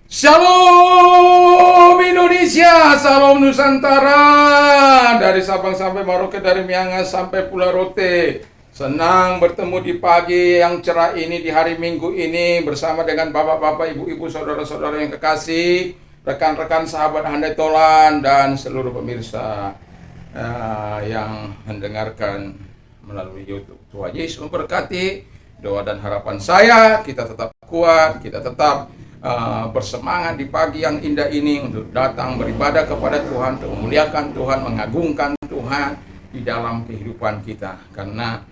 Shalom Indonesia, salam Nusantara. Dari Sabang sampai Merauke, dari Miangas sampai Pulau Rote. Senang bertemu di pagi yang cerah ini, di hari Minggu ini, bersama dengan bapak-bapak, ibu-ibu, saudara-saudara yang kekasih, rekan-rekan sahabat Handai Tolan, dan seluruh pemirsa yang mendengarkan melalui YouTube. Tuhan Yesus memberkati. Doa dan harapan saya, kita tetap kuat, kita tetap bersemangat di pagi yang indah ini untuk datang beribadah kepada Tuhan, untuk memuliakan Tuhan, mengagungkan Tuhan di dalam kehidupan kita. Karena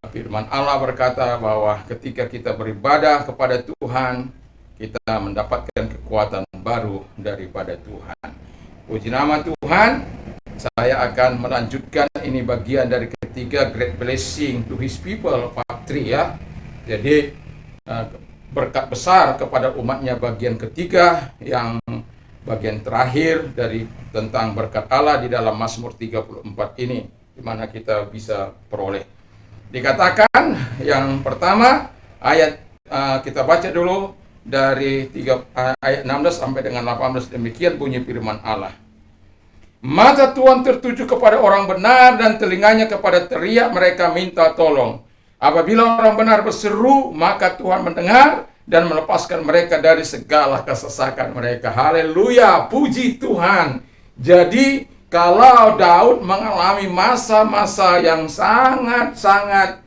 firman Allah berkata bahwa ketika kita beribadah kepada Tuhan, kita mendapatkan kekuatan baru daripada Tuhan. Puji nama Tuhan. Saya akan melanjutkan, ini bagian dari ketiga Great Blessing to His People, part 3 ya. Jadi berkat besar kepada umatnya bagian ketiga, yang bagian terakhir dari tentang berkat Allah di dalam Mazmur 34 ini, di mana kita bisa peroleh. Dikatakan yang pertama, ayat kita baca dulu dari ayat 16 sampai dengan 18, demikian bunyi firman Allah. Mata Tuhan tertuju kepada orang benar dan telinganya kepada teriak mereka minta tolong. Apabila orang benar berseru, maka Tuhan mendengar dan melepaskan mereka dari segala kesesakan mereka. Haleluya, puji Tuhan. Jadi kalau Daud mengalami masa-masa yang sangat-sangat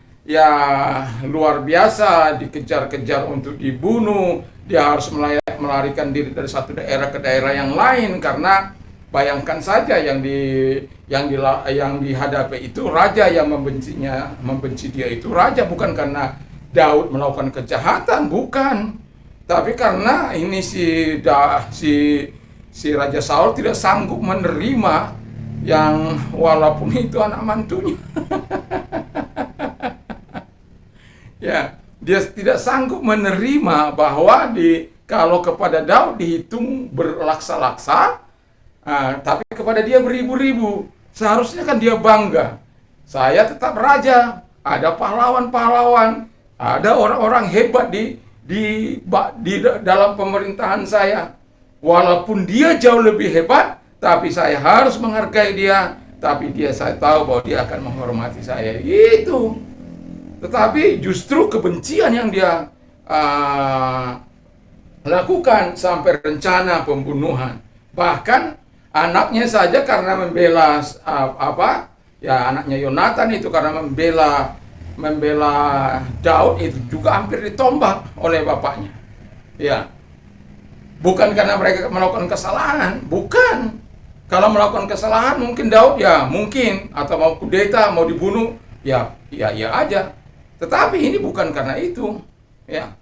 luar biasa, dikejar-kejar untuk dibunuh, dia harus melarikan diri dari satu daerah ke daerah yang lain, karena bayangkan saja yang dihadapi itu raja yang membenci dia itu raja, bukan karena Daud melakukan kejahatan, bukan, tapi karena ini si Raja Saul tidak sanggup menerima yang walaupun itu anak mantunya. Ya, dia tidak sanggup menerima bahwa kalau kepada Daud dihitung berlaksa-laksa, tapi kepada dia beribu-ribu. Seharusnya kan dia bangga. Saya tetap raja, ada pahlawan-pahlawan, ada orang-orang hebat di dalam pemerintahan saya. Walaupun dia jauh lebih hebat, tapi saya harus menghargai dia. Tapi saya tahu bahwa dia akan menghormati saya. Itu. Tetapi justru kebencian yang dia lakukan sampai rencana pembunuhan. Bahkan anaknya saja karena membela anaknya Yonatan itu karena membela Daud itu juga hampir ditombak oleh bapaknya. Ya. Bukan karena mereka melakukan kesalahan, bukan. Kalau melakukan kesalahan mungkin Daud mungkin, atau mau kudeta, mau dibunuh, ya aja. Tetapi ini bukan karena itu, ya.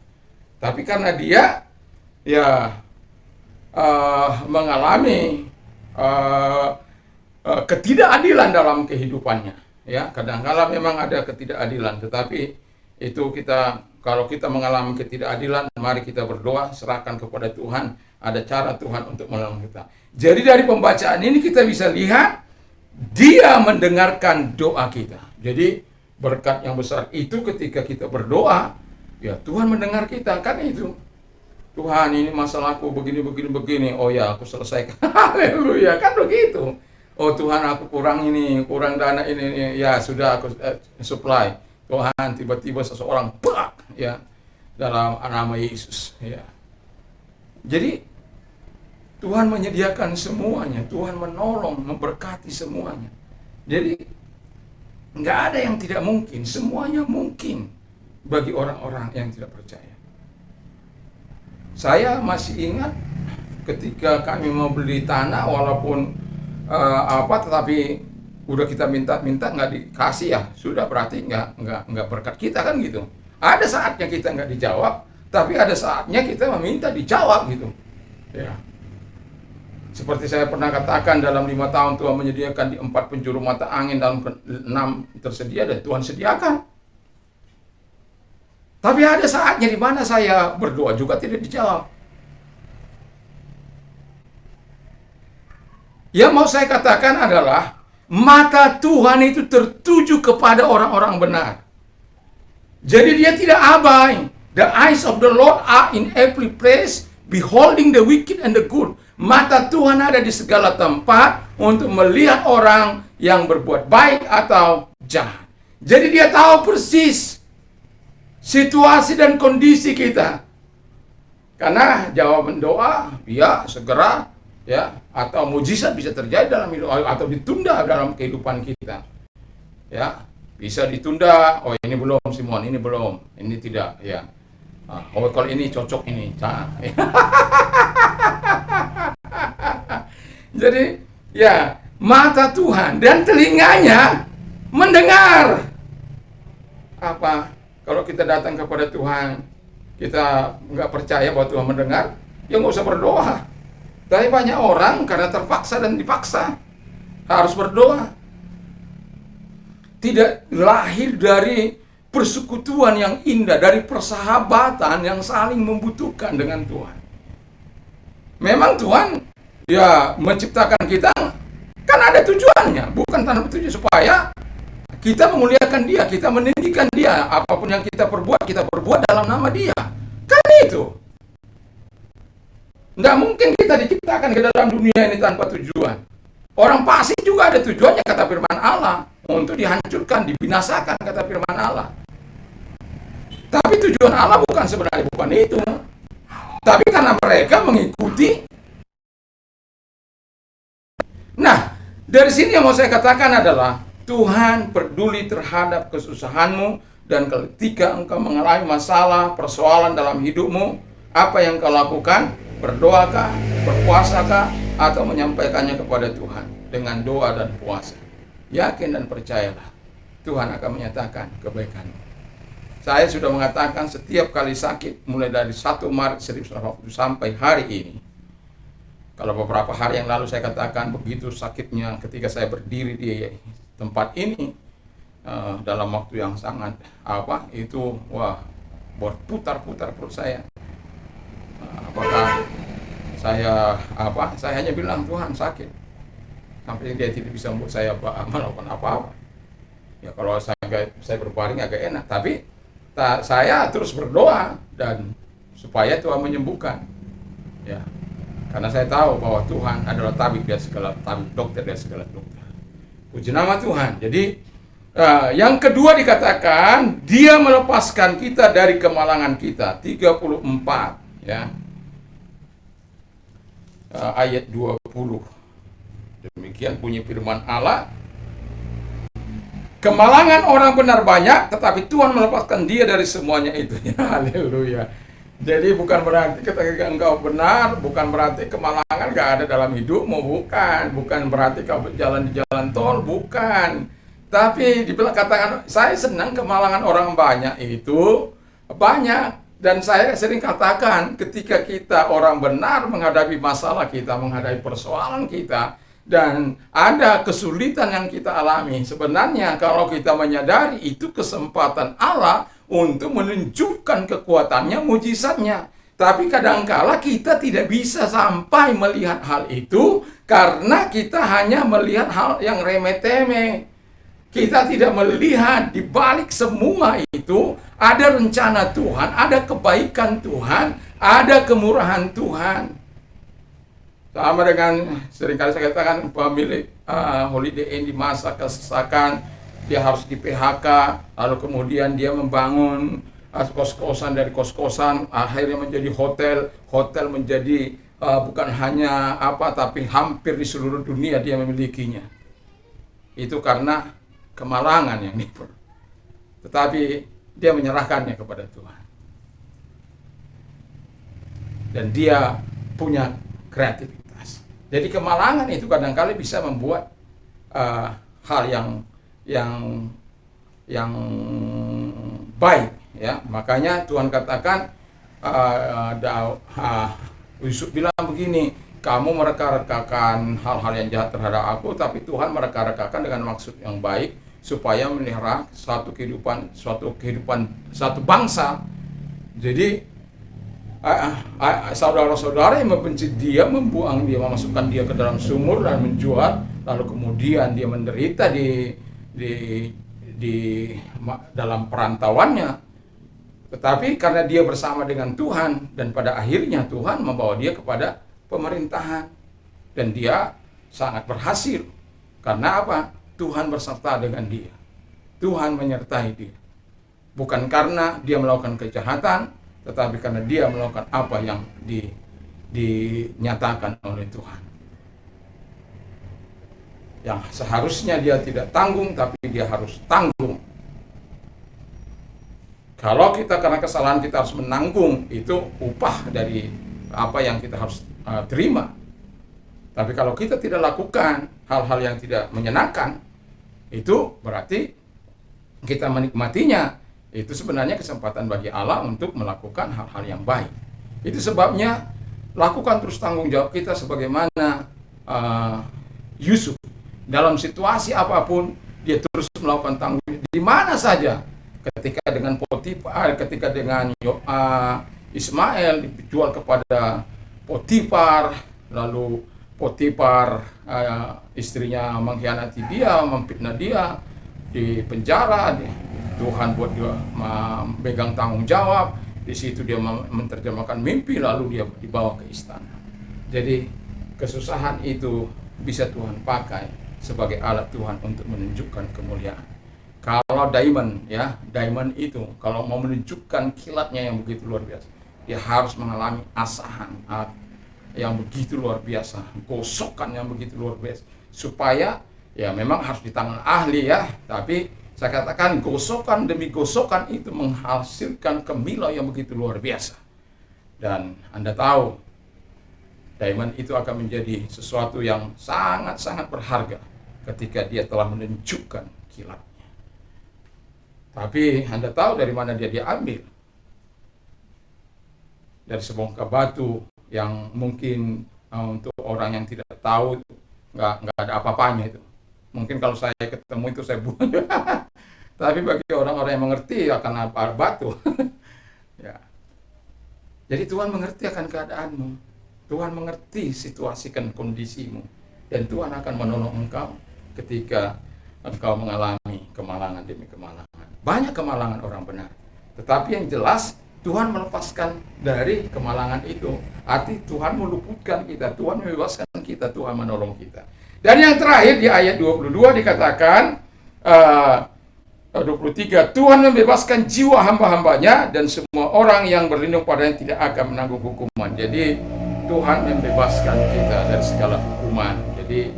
Tapi karena dia mengalami ketidakadilan dalam kehidupannya, ya. Kadang-kala memang ada ketidakadilan, tetapi itu kalau kita mengalami ketidakadilan, mari kita berdoa, serahkan kepada Tuhan. Ada cara Tuhan untuk menolong kita. Jadi dari pembacaan ini kita bisa lihat dia mendengarkan doa kita. Jadi berkat yang besar itu ketika kita berdoa, ya Tuhan mendengar kita, kan itu. Tuhan, ini masalahku begini. Oh ya, aku selesaikan. Haleluya, kan begitu. Oh Tuhan, aku kurang dana ini. Ya sudah, aku supply. Tuhan, tiba-tiba seseorang dalam nama Yesus. Ya. Jadi Tuhan menyediakan semuanya. Tuhan menolong, memberkati semuanya. Jadi nggak ada yang tidak mungkin. Semuanya mungkin bagi orang-orang yang tidak percaya. Saya masih ingat ketika kami mau beli tanah, walaupun tetapi udah kita minta nggak dikasih, ya sudah, berarti nggak berkat kita, kan gitu. Ada saatnya kita nggak dijawab, tapi ada saatnya kita meminta dijawab gitu. Ya. Seperti saya pernah katakan, dalam 5 tahun Tuhan menyediakan di 4 penjuru mata angin, dalam 6 tersedia dan Tuhan sediakan. Tapi ada saatnya di mana saya berdoa juga tidak dijawab. Yang mau saya katakan adalah mata Tuhan itu tertuju kepada orang-orang benar. Jadi dia tidak abai. The eyes of the Lord are in every place, beholding the wicked and the good. Mata Tuhan ada di segala tempat untuk melihat orang yang berbuat baik atau jahat. Jadi dia tahu persis situasi dan kondisi kita. Karena jawaban doa, ya segera, ya, atau mujizat bisa terjadi dalam hidup atau ditunda dalam kehidupan kita. Ya, bisa ditunda. Oh, ini belum Simon, ini belum, ini tidak, ya. Oh, kalau ini cocok ini. Jadi, ya, mata Tuhan dan telinganya mendengar. Apa? Kalau kita datang kepada Tuhan, kita nggak percaya bahwa Tuhan mendengar, ya nggak usah berdoa. Tapi banyak orang karena terpaksa dan dipaksa harus berdoa. Tidak lahir dari persekutuan yang indah, dari persahabatan yang saling membutuhkan dengan Tuhan. Memang Tuhan ya menciptakan kita kan ada tujuannya, bukan tanpa tujuan supaya kita memuliakan Dia, kita meninggikan Dia. Apapun yang kita perbuat dalam nama Dia. Kan itu. Nggak mungkin kita diciptakan ke dalam dunia ini tanpa tujuan. Orang pasti juga ada tujuannya, kata firman Allah. Untuk dihancurkan, dibinasakan, kata firman Allah. Tapi tujuan Allah sebenarnya bukan itu. Tapi karena mereka mengikuti. Nah, dari sini yang mau saya katakan adalah Tuhan peduli terhadap kesusahanmu, dan ketika engkau mengalami masalah, persoalan dalam hidupmu, apa yang kau lakukan? Berdoakah, berpuasakah, atau menyampaikannya kepada Tuhan dengan doa dan puasa? Yakin dan percayalah, Tuhan akan menyatakan kebaikanmu. Saya sudah mengatakan setiap kali sakit, mulai dari 1 Maret 1980 sampai hari ini. Kalau beberapa hari yang lalu saya katakan begitu sakitnya ketika saya berdiri di tempat ini, dalam waktu yang sangat berputar-putar perut saya. Apakah saya hanya bilang Tuhan sakit, sampai Dia tidak bisa membuat saya melakukan apa-apa. Ya kalau saya berbaring agak enak, tapi saya terus berdoa dan supaya Tuhan menyembuhkan. Ya, karena saya tahu bahwa Tuhan adalah tabib dari segala tabib, dokter dari segala dokter. Puji nama Tuhan. Jadi yang kedua dikatakan Dia melepaskan kita dari kemalangan kita. 34 ya. Ayat 20. Demikian bunyi firman Allah. Kemalangan orang benar banyak, tetapi Tuhan melepaskan dia dari semuanya itu. Haleluya. Jadi bukan berarti ketika engkau benar, bukan berarti kemalangan gak ada dalam hidupmu, bukan berarti kau berjalan di jalan tol, bukan. Tapi katakan, saya senang kemalangan orang banyak itu banyak. Dan saya sering katakan, ketika kita orang benar menghadapi masalah kita, menghadapi persoalan kita, dan ada kesulitan yang kita alami, sebenarnya kalau kita menyadari itu kesempatan Allah untuk menunjukkan kekuatannya, mujizatnya. Tapi kadangkala kita tidak bisa sampai melihat hal itu karena kita hanya melihat hal yang remeh-temeh. Kita tidak melihat di balik semua itu ada rencana Tuhan, ada kebaikan Tuhan, ada kemurahan Tuhan. Sama dengan seringkali saya katakan pemilik Holiday Inn di masa kesesakan, dia harus di PHK, lalu kemudian dia membangun kos-kosan dari kos-kosan, akhirnya menjadi hotel, hotel menjadi bukan hanya tapi hampir di seluruh dunia dia memilikinya. Itu karena kemalangan yang tetapi dia menyerahkannya kepada Tuhan. Dan dia punya kreativitas. Jadi kemalangan itu kadang-kali bisa membuat hal yang baik, ya. Makanya Tuhan katakan Yusuf bilang begini, kamu mereka-rekakan hal-hal yang jahat terhadap aku, tapi Tuhan mereka-rekakan dengan maksud yang baik supaya melihara satu kehidupan, satu bangsa. Jadi saudara-saudara yang membenci dia, membuang dia, memasukkan dia ke dalam sumur dan menjual, lalu kemudian dia menderita di dalam perantauannya. Tetapi karena dia bersama dengan Tuhan, dan pada akhirnya Tuhan membawa dia kepada pemerintahan. Dan dia sangat berhasil. Karena apa? Tuhan berserta dengan dia. Tuhan menyertai dia. Bukan karena dia melakukan kejahatan, tetapi karena dia melakukan apa yang dinyatakan oleh Tuhan. Yang seharusnya dia tidak tanggung, tapi dia harus tanggung. Kalau kita karena kesalahan kita harus menanggung, itu upah dari apa yang kita harus terima. Tapi kalau kita tidak lakukan hal-hal yang tidak menyenangkan, itu berarti kita menikmatinya. Itu sebenarnya kesempatan bagi Allah untuk melakukan hal-hal yang baik. Itu sebabnya lakukan terus tanggung jawab kita sebagaimana Yusuf. Dalam situasi apapun, dia terus melakukan tanggung jawab di mana saja. Ketika dengan Potifar, ketika dengan Ismail dijual kepada Potifar, lalu Potifar istrinya mengkhianati dia, memfitnah dia, di penjara. Tuhan buat dia memegang tanggung jawab. Di situ dia menerjemahkan mimpi, lalu dia dibawa ke istana. Jadi kesusahan itu bisa Tuhan pakai sebagai alat Tuhan untuk menunjukkan kemuliaan. Kalau diamond itu kalau mau menunjukkan kilatnya yang begitu luar biasa, dia harus mengalami asahan yang begitu luar biasa, gosokan yang begitu luar biasa, supaya ya memang harus di tangan ahli ya, tapi saya katakan gosokan demi gosokan itu menghasilkan kemilau yang begitu luar biasa. Dan Anda tahu, diamond itu akan menjadi sesuatu yang sangat-sangat berharga ketika dia telah menunjukkan kilat. Tapi Anda tahu dari mana dia diambil? Dari sebongkah batu yang mungkin untuk orang yang tidak tahu nggak ada apa-apanya itu. Mungkin kalau saya ketemu itu saya buang. Tapi bagi orang-orang yang mengerti akan apa batu. Ya. Jadi Tuhan mengerti akan keadaanmu. Tuhan mengerti situasi dan kondisimu. Dan Tuhan akan menolong engkau ketika engkau mengalami kemalangan demi kemalangan. Banyak kemalangan orang benar, tetapi yang jelas Tuhan melepaskan dari kemalangan itu. Arti Tuhan meluputkan kita, Tuhan membebaskan kita, Tuhan menolong kita. Dan yang terakhir di ayat 22 dikatakan 23, Tuhan membebaskan jiwa hamba-hambanya dan semua orang yang berlindung padanya tidak akan menanggung hukuman. Jadi Tuhan membebaskan kita dari segala hukuman. Jadi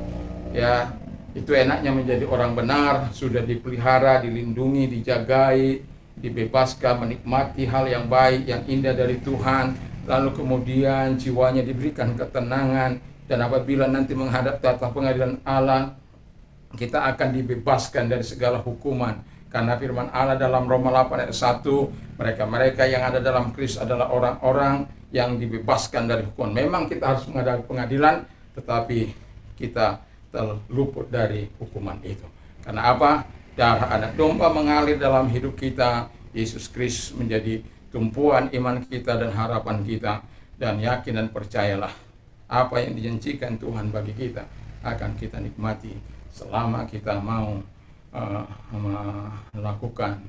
ya, itu enaknya menjadi orang benar, sudah dipelihara, dilindungi, dijagai, dibebaskan, menikmati hal yang baik, yang indah dari Tuhan. Lalu kemudian jiwanya diberikan ketenangan, dan apabila nanti menghadap tahta pengadilan Allah, kita akan dibebaskan dari segala hukuman. Karena firman Allah dalam Roma 8 ayat 1, mereka-mereka yang ada dalam Kristus adalah orang-orang yang dibebaskan dari hukuman. Memang kita harus menghadapi pengadilan, tetapi kita terluput dari hukuman itu. Karena apa? Darah anak domba mengalir dalam hidup kita. Yesus Kristus menjadi tumpuan iman kita dan harapan kita. Dan yakin dan percayalah, apa yang dijanjikan Tuhan bagi kita akan kita nikmati selama kita mau melakukan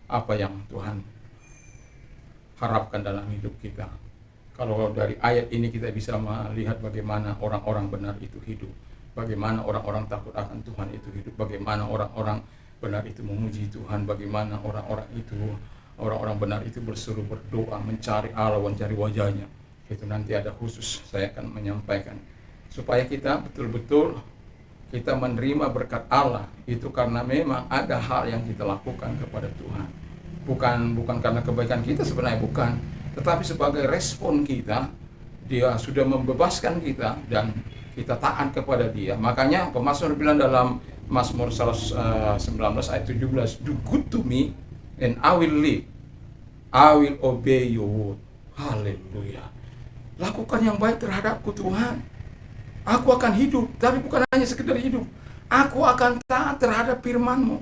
apa yang Tuhan harapkan dalam hidup kita. Kalau dari ayat ini kita bisa melihat bagaimana orang-orang benar itu hidup. Bagaimana orang-orang takut akan Tuhan itu hidup, bagaimana orang-orang benar itu memuji Tuhan, bagaimana orang-orang benar itu berseru berdoa, mencari Allah, mencari wajahnya. Itu nanti ada khusus saya akan menyampaikan. Supaya kita betul-betul kita menerima berkat Allah, itu karena memang ada hal yang kita lakukan kepada Tuhan. Bukan karena kebaikan kita sebenarnya, bukan. Tetapi sebagai respon kita, Dia sudah membebaskan kita dan kita taat kepada Dia. Makanya pemazmur bilang dalam Mazmur 19 ayat 17, do good to me and I will live, I will obey your word. Haleluya. Lakukan yang baik terhadapku Tuhan, aku akan hidup. Tapi bukan hanya sekedar hidup, aku akan taat terhadap firman-Mu.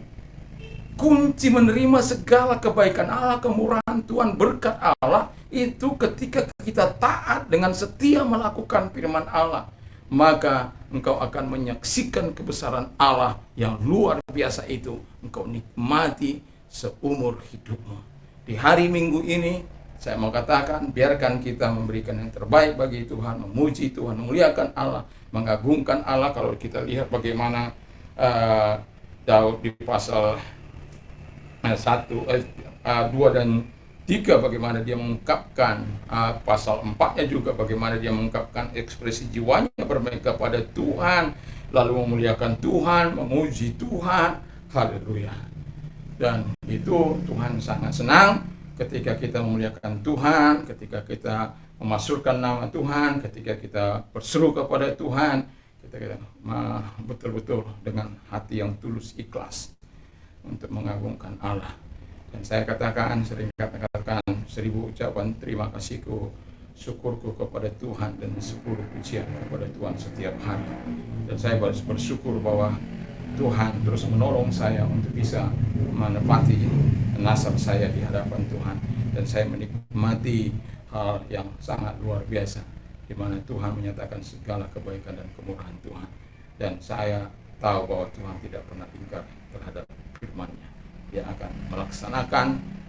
Kunci menerima segala kebaikan Allah, kemurahan Tuhan, berkat Allah, itu ketika kita taat dengan setia melakukan firman Allah. Maka engkau akan menyaksikan kebesaran Allah yang luar biasa itu. Engkau nikmati seumur hidupmu. di hari Minggu ini, saya mau katakan, biarkan kita memberikan yang terbaik bagi Tuhan, memuji Tuhan, memuliakan Allah, mengagungkan Allah. Kalau kita lihat bagaimana Daud di pasal 2 dan 3, bagaimana dia mengungkapkan, pasal 4-nya juga bagaimana dia mengungkapkan ekspresi jiwanya bermain kepada Tuhan, lalu memuliakan Tuhan, memuji Tuhan. Haleluya. Dan itu Tuhan sangat senang ketika kita memuliakan Tuhan, ketika kita memasukkan nama Tuhan, ketika kita berseru kepada Tuhan, kita betul-betul dengan hati yang tulus ikhlas untuk mengagungkan Allah. Dan saya katakan, sering katakan 1000 ucapan terima kasihku, syukurku kepada Tuhan, dan 10 pujian kepada Tuhan setiap hari. Dan saya bersyukur bahwa Tuhan terus menolong saya untuk bisa menepati nasab saya di hadapan Tuhan. Dan saya menikmati hal yang sangat luar biasa, di mana Tuhan menyatakan segala kebaikan dan kemurahan Tuhan. Dan saya tahu bahwa Tuhan tidak pernah ingkar terhadap firman-Nya. Dia akan melaksanakan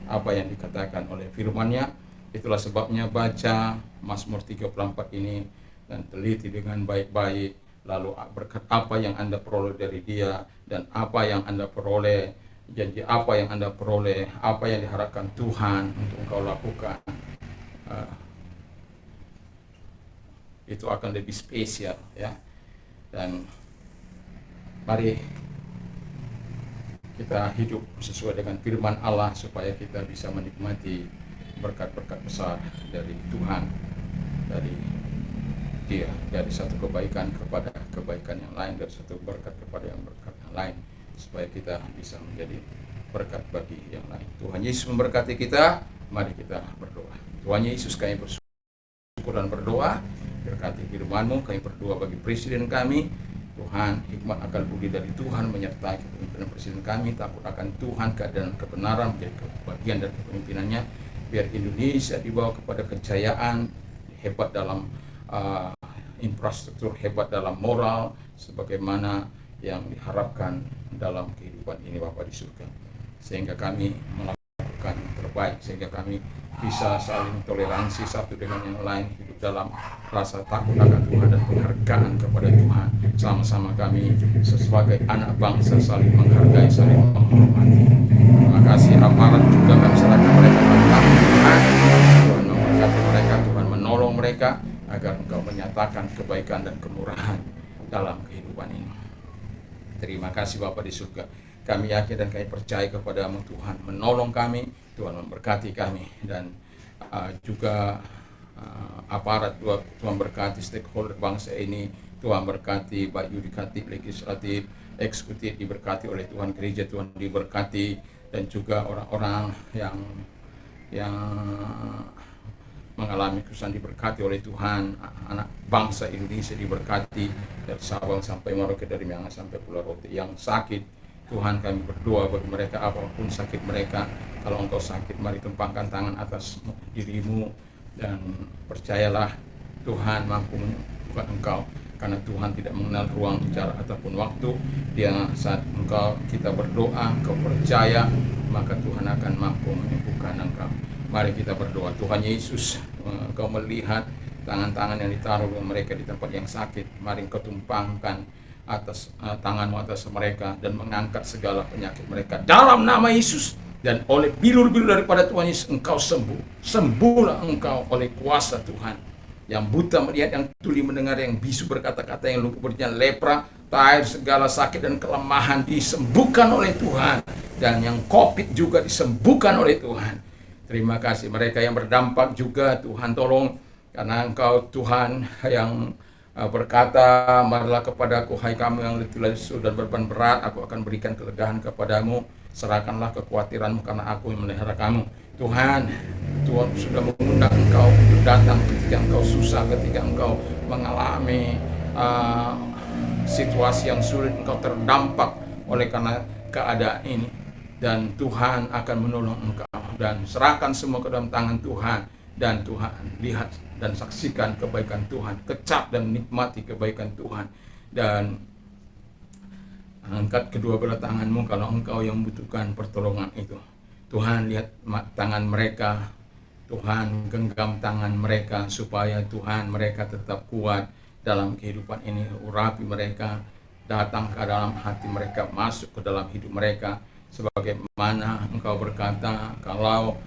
apa yang dikatakan oleh firman-Nya. Itulah sebabnya baca Mazmur 34 ini dan teliti dengan baik-baik. Lalu berkat apa yang Anda peroleh dari Dia, dan apa yang Anda peroleh, janji apa yang Anda peroleh, apa yang diharapkan Tuhan untuk engkau lakukan, itu akan lebih spesial, ya. Dan mari kita hidup sesuai dengan firman Allah supaya kita bisa menikmati berkat-berkat besar dari Tuhan, dari Dia, dari satu kebaikan kepada kebaikan yang lain, dari satu berkat kepada yang berkat yang lain, supaya kita bisa menjadi berkat bagi yang lain. Tuhan Yesus memberkati kita. Mari kita berdoa. Tuhan Yesus, kami bersyukur dan berdoa, berkati firman-Mu. Kami berdoa bagi presiden kami. Tuhan, hikmat akal budi dari Tuhan menyertai kepemimpinan presiden kami. Takut akan Tuhan, keadaan kebenaran menjadi bagian dari kepemimpinannya. Biar Indonesia dibawa kepada kejayaan, hebat dalam infrastruktur, hebat dalam moral, sebagaimana yang diharapkan dalam kehidupan ini Bapa di surga. Sehingga kami melakukan yang terbaik, sehingga kami bisa saling toleransi satu dengan yang lain, hidup dalam rasa takut akan Tuhan dan penghargaan kepada Tuhan. Sama-sama kami sebagai anak bangsa saling menghargai, saling menghormati. Terima kasih aparat juga kami serahkan mereka pada Tuhan. Tuhan memberkati mereka, Tuhan menolong mereka agar Engkau menyatakan kebaikan dan kemurahan dalam kehidupan ini. Terima kasih Bapa di surga. Kami yakin dan kami percaya kepada-Mu Tuhan menolong kami, Tuhan memberkati kami, dan juga aparat Tuhan berkati stakeholder bangsa ini, Tuhan berkati baik yudikatif, legislatif, eksekutif diberkati oleh Tuhan, gereja Tuhan diberkati, dan juga orang-orang yang mengalami kesusahan diberkati oleh Tuhan. Anak bangsa Indonesia diberkati dari Sabang sampai Merauke, dari Miangas sampai Pulau Rote. Yang sakit, Tuhan kami berdoa bagi mereka apapun sakit mereka. Kalau engkau sakit, mari tumpangkan tangan atas dirimu dan percayalah Tuhan mampu menyembuhkan engkau, karena Tuhan tidak mengenal ruang, jarak ataupun waktu. Dia saat kita berdoa, engkau percaya, maka Tuhan akan mampu menyembuhkan engkau. Mari kita berdoa. Tuhan Yesus, Engkau melihat tangan-tangan yang ditaruh mereka di tempat yang sakit. Mari Engkau tumpangkan atas tangan-Mu atas mereka dan mengangkat segala penyakit mereka dalam nama Yesus. Dan oleh bilur-bilur daripada Tuhan Yesus Engkau sembuh. Sembuhlah Engkau oleh kuasa Tuhan. Yang buta melihat, yang tuli mendengar, yang bisu berkata-kata, yang lumpuh berjalan, lepra, tair, segala sakit dan kelemahan disembuhkan oleh Tuhan. Dan yang COVID juga disembuhkan oleh Tuhan. Terima kasih. Mereka yang berdampak juga Tuhan tolong, karena Engkau Tuhan yang berkata, marilah kepadaku hai kamu yang letih lesu dan beban berat, aku akan berikan kelegaan kepadamu. Serahkanlah kekhawatiranmu karena aku yang memelihara kamu. Tuhan sudah mengundang Engkau untuk datang ketika Engkau susah, ketika Engkau mengalami situasi yang sulit, Engkau terdampak oleh karena keadaan ini. Dan Tuhan akan menolong Engkau. Dan serahkan semua ke dalam tangan Tuhan. Dan Tuhan lihat dan saksikan kebaikan Tuhan. Kecap dan nikmati kebaikan Tuhan. Dan angkat kedua belah tanganmu kalau engkau yang membutuhkan pertolongan itu. Tuhan lihat tangan mereka, Tuhan genggam tangan mereka supaya Tuhan mereka tetap kuat dalam kehidupan ini. Urapi mereka, datang ke dalam hati mereka, masuk ke dalam hidup mereka, sebagaimana Engkau berkata, kalau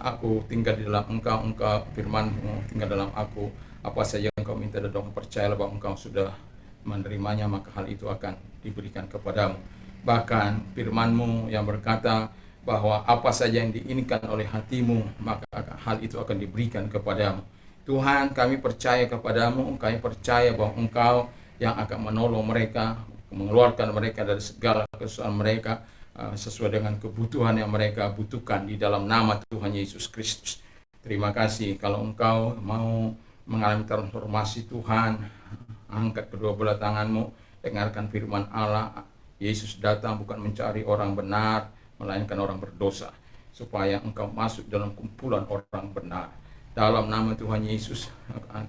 aku tinggal di dalam Engkau, firman-Mu tinggal dalam aku, apa saja Engkau minta dan percayalah bahwa Engkau sudah menerimanya, maka hal itu akan diberikan kepadamu. Bahkan firman-Mu yang berkata bahwa apa saja yang diinginkan oleh hatimu, maka hal itu akan diberikan kepadamu. Tuhan, kami percaya kepadamu, kami percaya bahwa Engkau yang akan menolong mereka, mengeluarkan mereka dari segala kesusahan mereka, sesuai dengan kebutuhan yang mereka butuhkan di dalam nama Tuhan Yesus Kristus. Terima kasih kalau Engkau mau mengalami transformasi. Tuhan, angkat kedua belah tanganmu, dengarkan firman Allah. Yesus datang bukan mencari orang benar, melainkan orang berdosa, supaya engkau masuk dalam kumpulan orang benar. Dalam nama Tuhan Yesus,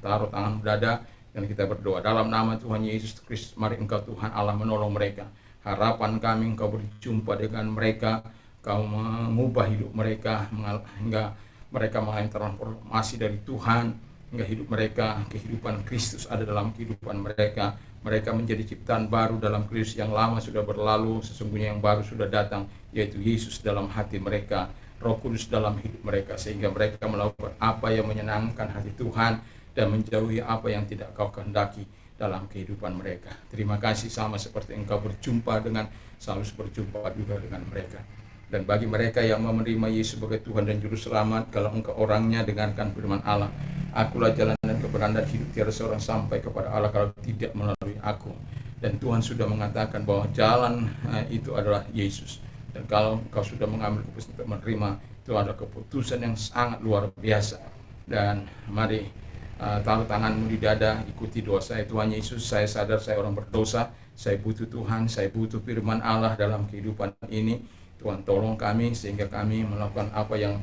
taruh tangan dada dan kita berdoa. Dalam nama Tuhan Yesus Kristus, mari Engkau Tuhan Allah menolong mereka. Harapan kami Engkau berjumpa dengan mereka, Engkau mengubah hidup mereka, hingga mereka mengalami transformasi dari Tuhan, hingga hidup mereka, kehidupan Kristus ada dalam kehidupan mereka. Mereka menjadi ciptaan baru dalam Kristus. Yang lama sudah berlalu, sesungguhnya yang baru sudah datang, yaitu Yesus dalam hati mereka, Roh Kudus dalam hidup mereka, sehingga mereka melakukan apa yang menyenangkan hati Tuhan dan menjauhi apa yang tidak Kau kehendaki dalam kehidupan mereka. Terima kasih, sama seperti Engkau berjumpa dengan Saulus, berjumpa juga dengan mereka. Dan bagi mereka yang menerima Yesus sebagai Tuhan dan Juru Selamat, kalau engkau orangnya, dengarkan firman Allah. Akulah jalan dan kebenaran dan hidup, tiada seorang sampai kepada Allah kalau tidak melalui aku. Dan Tuhan sudah mengatakan bahwa jalan itu adalah Yesus. Dan kalau engkau sudah mengambil keputusan untuk menerima, itu adalah keputusan yang sangat luar biasa. Dan mari taruh tanganmu di dada, ikuti doa saya. Tuhan Yesus, saya sadar saya orang berdosa, saya butuh Tuhan, saya butuh firman Allah dalam kehidupan ini. Tuhan tolong kami sehingga kami melakukan apa yang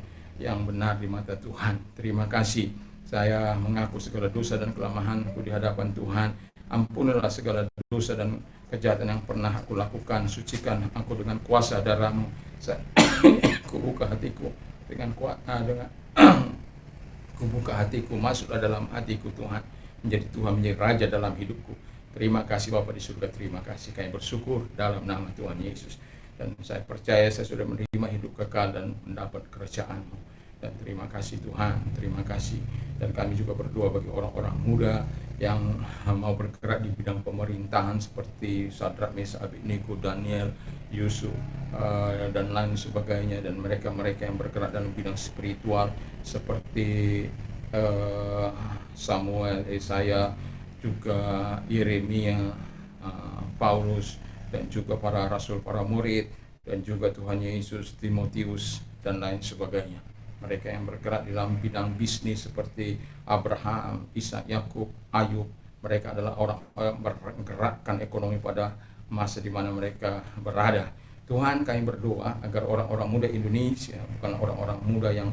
benar di mata Tuhan. Terima kasih. Saya mengaku segala dosa dan kelemahanku di hadapan Tuhan. Ampunilah segala dosa dan kejahatan yang pernah aku lakukan. Sucikan aku dengan kuasa darah-Mu. Aku buka hatiku dengan ku buka hatiku, masuklah dalam hatiku Tuhan. Menjadi Tuhan, menjadi Raja dalam hidupku. Terima kasih Bapa di surga, terima kasih. Kami bersyukur dalam nama Tuhan Yesus. Dan saya percaya saya sudah menerima hidup kekal dan mendapat kerajaan-Mu. Dan terima kasih Tuhan, terima kasih. Dan kami juga berdoa bagi orang-orang muda yang mau bergerak di bidang pemerintahan seperti Sadrak, Mesak, Abednego, Daniel, Yusuf, dan lain sebagainya. Dan mereka-mereka yang bergerak dalam bidang spiritual seperti Samuel, Yesaya, juga Yeremia, Paulus, dan juga para rasul, para murid, dan juga Tuhan Yesus, Timotius, dan lain sebagainya. Mereka yang bergerak di dalam bidang bisnis seperti Abraham, Ishak, Yakub, Ayub, mereka adalah orang yang bergerakkan ekonomi pada masa di mana mereka berada. Tuhan, kami berdoa agar orang-orang muda Indonesia, bukan orang-orang muda yang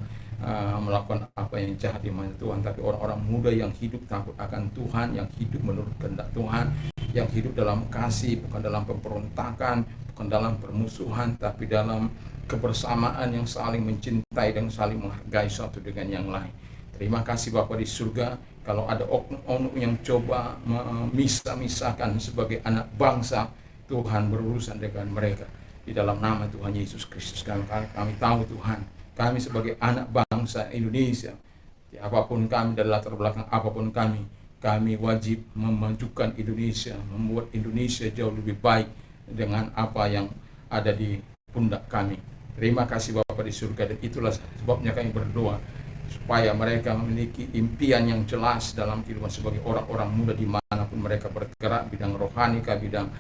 melakukan apa yang jahat di mana Tuhan, tapi orang-orang muda yang hidup takut akan Tuhan, yang hidup menurut kehendak Tuhan, yang hidup dalam kasih, bukan dalam pemberontakan, bukan dalam permusuhan, tapi dalam kebersamaan yang saling mencintai dan saling menghargai satu dengan yang lain. Terima kasih Bapa di surga. Kalau ada oknum-oknum yang coba memisah-misahkan sebagai anak bangsa, Tuhan berurusan dengan mereka. Di dalam nama Tuhan Yesus Kristus, kami tahu Tuhan, kami sebagai anak bangsa Indonesia, apapun kami dari latar belakang apapun kami wajib memajukan Indonesia, membuat Indonesia jauh lebih baik dengan apa yang ada di pundak kami. Terima kasih Bapa di surga, dan itulah sebabnya kami berdoa supaya mereka memiliki impian yang jelas dalam kehidupan sebagai orang-orang muda dimanapun mereka bergerak, bidang rohani kah, bidang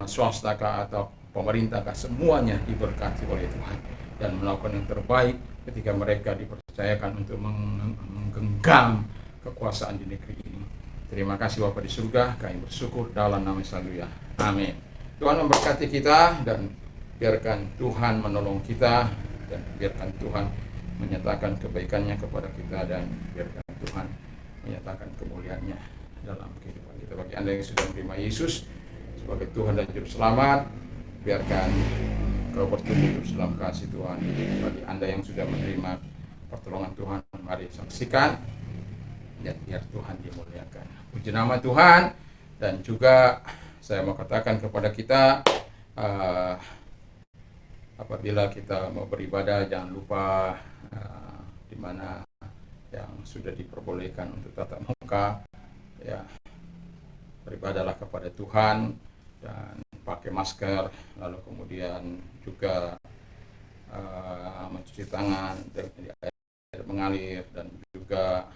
swasta kah, atau pemerintah kah, semuanya diberkati oleh Tuhan dan melakukan yang terbaik ketika mereka dipercayakan untuk menggenggam kekuasaan di negeri ini. Terima kasih Bapa di surga, kami bersyukur dalam nama Yesus. Amin. Tuhan memberkati kita, dan biarkan Tuhan menolong kita, dan biarkan Tuhan menyatakan kebaikannya kepada kita, dan biarkan Tuhan menyatakan kemuliaannya dalam kehidupan kita. Bagi Anda yang sudah menerima Yesus sebagai Tuhan dan Juru Selamat, biarkan Kau bertumbuh terus dalam kasih Tuhan. Bagi Anda yang sudah menerima pertolongan Tuhan, mari saksikan dan biar Tuhan dimuliakan. Puji nama Tuhan. Dan juga saya mau katakan kepada kita, apabila kita mau beribadah, jangan lupa di mana yang sudah diperbolehkan untuk tatap muka, ya, beribadahlah kepada Tuhan dan pakai masker, lalu kemudian juga mencuci tangan dari air mengalir, dan juga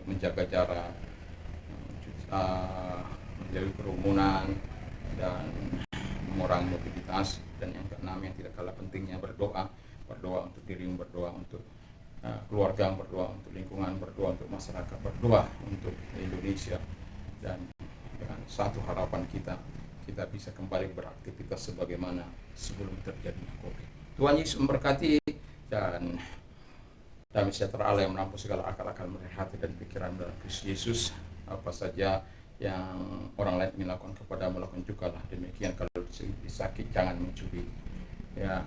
menjaga jarak, menjauhi kerumunan, dan mengurangi mobilitas. Dan yang keenam, yang tidak kalah pentingnya, berdoa untuk dirimu, berdoa untuk keluarga, berdoa untuk lingkungan, berdoa untuk masyarakat, berdoa untuk Indonesia. Dan dengan satu harapan kita bisa kembali beraktivitas sebagaimana sebelum terjadinya COVID. Tuhan Yesus memberkati, dan damai sejahtera Allah yang melampaui segala akal-akal, hati dan pikiran dalam Kristus Yesus. Apa saja yang orang lain ingin lakukan kepada, melakukan juga lah demikian. Kalau disakit, jangan mencuri. Ya,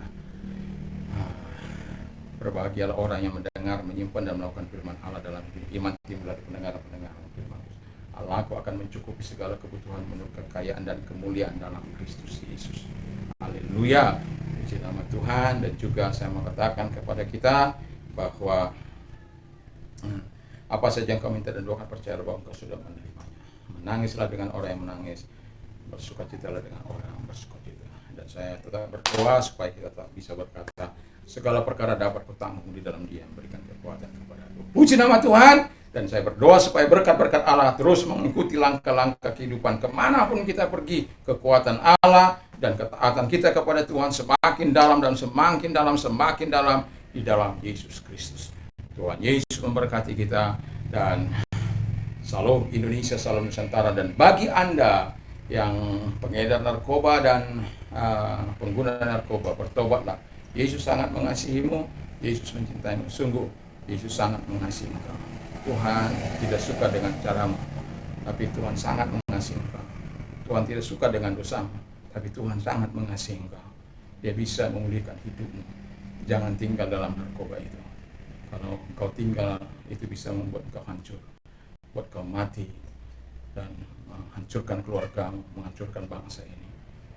berbahagialah orang yang mendengar, menyimpan dan melakukan firman Allah dalam iman, timbul dari pendengar firman Allah. Aku akan mencukupi segala kebutuhan menurut kekayaan dan kemuliaan dalam Kristus Yesus. Haleluya, puji nama Tuhan. Dan juga saya mau katakan kepada kita bahwa apa saja yang kau minta dan doakan, percaya bahwa engkau sudah menerimanya. Menangislah dengan orang yang menangis, bersukacitalah dengan orang yang bersukacita. Dan saya tetap berdoa supaya kita tetap bisa berkata, segala perkara dapat kutanggung di dalam Dia yang berikan kekuatan kepada aku. Puji nama Tuhan. Dan saya berdoa supaya berkat-berkat Allah terus mengikuti langkah-langkah kehidupan kemanapun kita pergi. Kekuatan Allah dan ketaatan kita kepada Tuhan semakin dalam dan semakin dalam di dalam Yesus Kristus. Tuhan Yesus memberkati kita, dan salam Indonesia, salam Nusantara. Dan bagi Anda yang pengedar narkoba dan pengguna narkoba, bertobatlah. Yesus sangat mengasihimu, Yesus mencintaimu. Sungguh Yesus sangat mengasihi engkau. Tuhan tidak suka dengan caramu, tapi Tuhan sangat mengasihi engkau. Tuhan tidak suka dengan dosamu, tapi Tuhan sangat mengasihi engkau. Dia bisa memulihkan hidupmu. Jangan tinggal dalam narkoba itu. Kalau engkau tinggal, itu bisa membuat engkau hancur, buat kau mati, dan menghancurkan keluargamu, menghancurkan bangsa ini.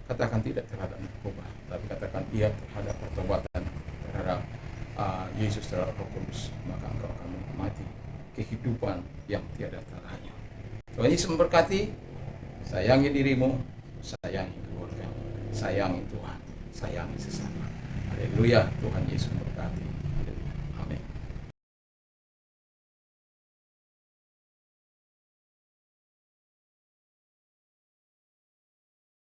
Katakan tidak terhadap narkoba, tapi katakan iya terhadap pertobatan, terhadap Yesus, terhadap Roh Kudus. Maka engkau akan menikmati kehidupan yang tiada taranya. Tuhan Yesus memberkati. Sayangi dirimu, sayangi keluargamu, sayangi Tuhan, sayangi sesama. Haleluya, Tuhan Yesus memberkati.